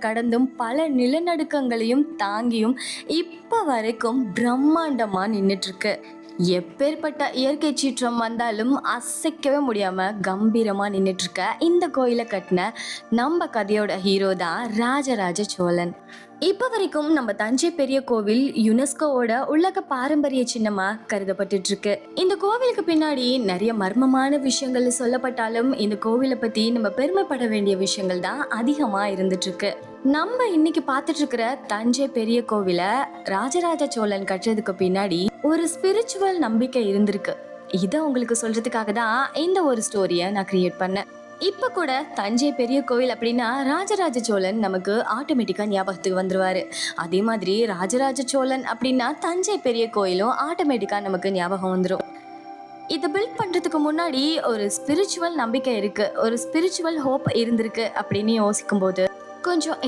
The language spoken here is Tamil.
கடந்தும் பல நிலநடுக்கங்களையும் தாங்கியும் இப்ப வரைக்கும் பிரம்மாண்டமா நின்னுட்டு இருக்கு. எப்பேற்பட்ட இயற்கை சீற்றம் வந்தாலும் அசைக்கவே முடியாம கம்பீரமா நின்னுட்டு இருக்க இந்த கோயிலை கட்டின நம்ம கதையோட ஹீரோ தான் ராஜராஜ சோழன். இப்ப வரைக்கும் நம்ம தஞ்சை பெரிய கோவில் யுனெஸ்கோவோட உலக பாரம்பரிய சின்னமா கருதப்பட்டுட்டு இருக்கு. இந்த கோவிலுக்கு பின்னாடி நிறைய மர்மமான விஷயங்கள் சொல்லப்பட்டாலும் இந்த கோவிலை பத்தி நம்ம பெருமைப்பட வேண்டிய விஷயங்கள் தான் அதிகமா இருந்துட்டு இருக்கு. நம்ம இன்னைக்கு பார்த்துட்டு இருக்கிற தஞ்சை பெரிய கோவிலை ராஜராஜ சோழன் கட்டுறதுக்கு பின்னாடி ஒரு ஸ்பிரிச்சுவல் நம்பிக்கை இருந்திருக்கு. இதை உங்களுக்கு சொல்றதுக்காக தான் இந்த ஒரு ஸ்டோரியை நான் கிரியேட் பண்ணேன். இப்ப கூட தஞ்சை பெரிய கோவில் அப்படின்னா ராஜராஜ சோழன் நமக்கு ஆட்டோமேட்டிக்கா ஞாபகத்துக்கு வந்துருவாரு. அதே மாதிரி ராஜராஜ சோழன் அப்படின்னா தஞ்சை பெரிய கோயிலும் ஆட்டோமேட்டிக்கா நமக்கு ஞாபகம் வந்துடும். இதை பில்ட் பண்றதுக்கு முன்னாடி ஒரு ஸ்பிரிச்சுவல் நம்பிக்கை இருக்கு, ஒரு ஸ்பிரிச்சுவல் ஹோப் இருந்திருக்கு அப்படின்னு யோசிக்கும் போது கொஞ்சம்